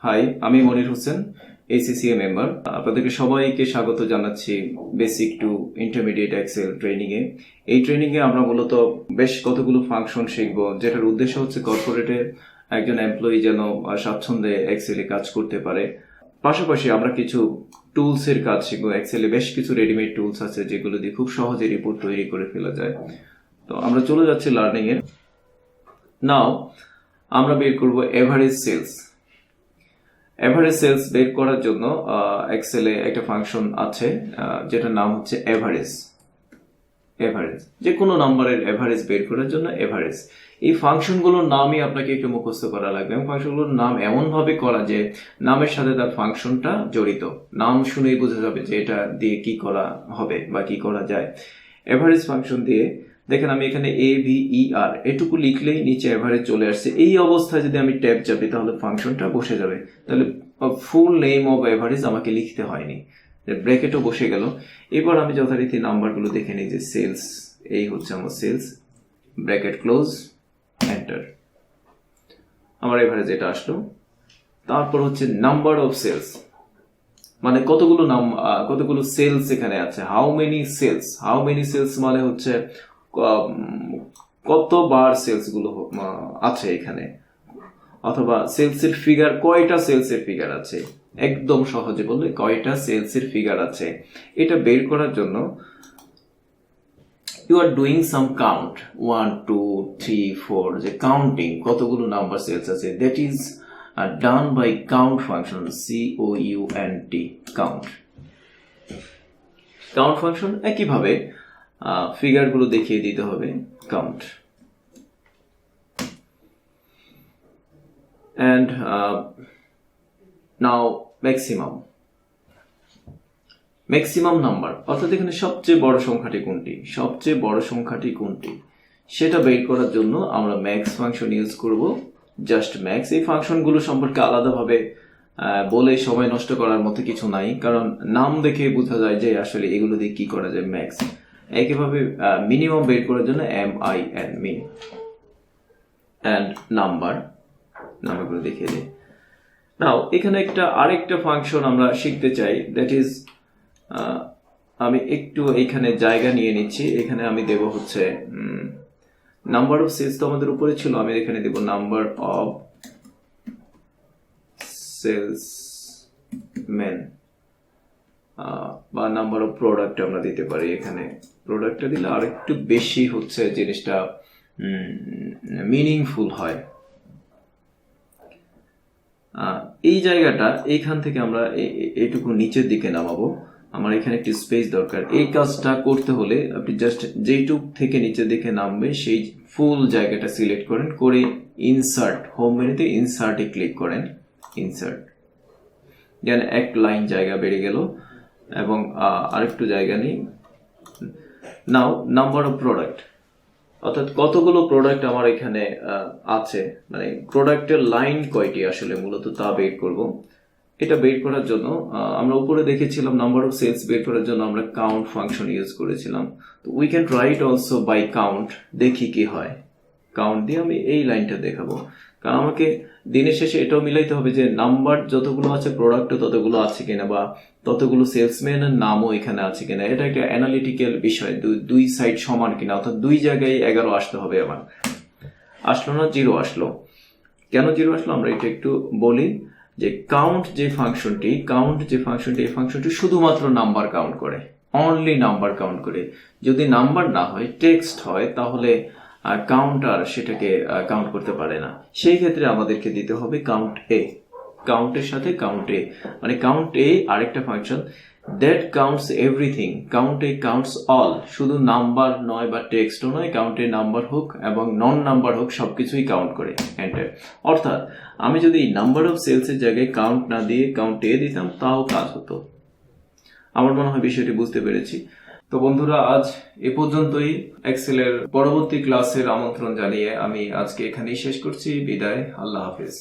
High, আমি Monir Hossain, ACCA member. আপনাদেরকে সবাইকে স্বাগত জানাচ্ছি basic to intermediate Excel training এ। এই ট্রেনিং এ আমরা মূলত বেশ কতগুলো ফাংশন শিখব, যেটার উদ্দেশ্য হচ্ছে কর্পোরেটে একজন এমপ্লয়ি যেন স্বাচ্ছন্দ্যে এক্সেলে কাজ করতে পারে। পাশাপাশি আমরা কিছু টুলস এর কাজ শিখবো। এক্সেলে বেশ কিছু রেডিমেড টুলস আছে যেগুলো দিয়ে খুব সহজে রিপোর্ট তৈরি করে ফেলা যায়। তো আমরা চলে যাচ্ছি লার্নিং এ। নাও আমরা বের করব এভারেজ সেলস। এভারেজ সেলস বের করার জন্য এক্সেলে একটা ফাংশন আছে যেটার নাম হচ্ছে এভারেজ। যে কোনো নাম্বারের এভারেজ বের করার জন্য এভারেজ। এই ফাংশনগুলোর নামই আপনাকে একটু মুখস্থ করা লাগবে এবং ফাংশনগুলোর নাম এমন ভাবে করা যে নামের সাথে তার ফাংশনটা জড়িত। নাম শুনেই বোঝা যাবে যে এটা দিয়ে কি করা হবে বা কি করা যায়। এভারেজ ফাংশন দিয়ে দেখেন আমি এখানে AVER এটুকু লিখলেই নিচে এভারেজ চলে আসছে। এই অবস্থায় যদি আমি ট্যাব চাপি তাহলে ফাংশনটা বসে যাবে। তাহলে ফুল নেম অফ এভারেজ আমাকে লিখতে হয়নি, ব্র্যাকেটও বসে গেল। এবার আমি যথারীতি নাম্বারগুলো দেখে নিই যে সেলস, এই হচ্ছে আমার সেলস, ব্র্যাকেট ক্লোজ, এন্টার। আমার এভারেজ এটা আসলো। তারপর হচ্ছে নাম্বার অফ সেলস, মানে কতগুলো সেলস এখানে আছে। হাউ মেনি সেলস মানে হচ্ছে কতবার সেলস গুলো আছে এখানে, অথবা সেলস এর ফিগার, কয়টা সেলস এর ফিগার আছে। একদম সহজে বললে কয়টা সেলস এর ফিগার আছে। এটা বের করার জন্য you are doing some count, 1 2 3 4, যে কাউন্টিং কতগুলো নাম্বার সেলস আছে, that is done by count function, COUNT, count function. একইভাবে ফিগার গুলো দেখিয়ে দিতে হবে, count. And now maximum number, অর্থাৎ এখানে সবচেয়ে বড় সংখ্যাটি কোনটি সেটা বের করার জন্য আমরা ম্যাক্স ফাংশন ইউজ করব। Just max. এই ফাংশনগুলো সম্পর্কে আলাদাভাবে বলে সময় নষ্ট করার মতো কিছু নাই, কারণ নাম দেখে বোঝা যায় যে আসলে এগুলো দিয়ে কি করা যায়, ম্যাক্স। একইভাবে মিনিমাম বের করার জন্য MIN, মিন। অ্যান্ড নাম্বারগুলো দেখিয়ে দিই। নাও এখানে আরেকটা ফাংশন আমরা শিখতে চাই, দ্যাট ইজ, আমি একটু এখানে জায়গা নিয়ে নিচ্ছি। এখানে আমি দেব হচ্ছে নাম্বার অফ সেলস, তো আমাদের উপরে ছিল, আমি এখানে দেব নাম্বার অফ সেলসম্যান, বা নাম্বার অফ প্রোডাক্ট আমরা দিতে পারি। এখানে প্রোডাক্টটা দিলে আরেকটু বেশি হচ্ছে জিনিসটা মিনিংফুল হয়। এই জায়গাটা এইখান থেকে আমরা এইটুকু নিচের দিকে নামাবো। আমার এখানে একটি স্পেস দরকার। এই কাজটা করতে হলে আপনি জাস্ট যেইটুক থেকে নিচের দিকে নামবে সেই ফুল জায়গাটা সিলেক্ট করেন, করে ইনসার্ট, হোম মেনুতে ইনসার্টে ক্লিক করেন, ইনসার্ট। যেন এক লাইন জায়গা বেড়ে গেল এবং আরেকটু জায়গা নেই। নাও নাম্বার অফ প্রোডাক্ট, অর্থাৎ কতগুলো প্রোডাক্ট আমার এখানে আছে, মানে প্রোডাক্টের লাইন কয়টি আসলে মূলত তা বের করব। এটা বের করার জন্য আমরা উপরে দেখেছিলাম নাম্বার অফ সেলস বের করার জন্য আমরা কাউন্ট ফাংশন ইউজ করেছিলাম। তো we can write also by count, দেখি কি হয়। কাউন্ট দিয়ে আমি এই লাইনটা দেখাবো, কারণ আমাকে দিনের শেষে এটাও মিলাইতে হবে যে নাম্বার যতগুলো আছে প্রোডাক্টও ততগুলো আছে কিনা, বা ততগুলো সেলসম্যানের নামও এখানে আছে কিনা। এটা একটা অ্যানালিটিক্যাল বিষয়, দুই সাইড সমান কিনা, অর্থাৎ দুই জায়গায় 11 আসতে হবে। আমার আসলো না, 0 আসলো। কেন 0 আসলো আমরা এটা একটু বলি। যে কাউন্ট যে ফাংশনটি, এই ফাংশনটি শুধুমাত্র নাম্বার কাউন্ট করে, অনলি নাম্বার কাউন্ট করে। যদি নাম্বার না হয়, টেক্সট হয়, তাহলে কাউন্টার সেটাকে কাউন্ট করতে পারে না। সেই ক্ষেত্রে আমাদেরকে দিতে হবে কাউন্ট এ। কাউন্টের সাথে কাউন্ট এ, মানে কাউন্ট এ আরেকটা function, that counts everything. Count A counts all, শুধু নাম্বার নয় বা টেক্সটও নয়, কাউন্ট এ নাম্বার হোক এবং নন নাম্বার হোক সবকিছুই কাউন্ট করে। এন্টার। অর্থাৎ আমি যদি নাম্বার অফ সেলস এর জায়গায় কাউন্ট না দিয়ে কাউন্ট এ দিতাম তাও কাজ হতো। আমার মনে হয় বিষয়টি বুঝতে পেরেছি। তো বন্ধুরা, আজ এ পর্যন্তই। এক্সেলের পরবর্তী ক্লাসের আমন্ত্রণ জানিয়ে আমি আজকে এখানেই শেষ করছি। বিদায়, আল্লাহ হাফেজ।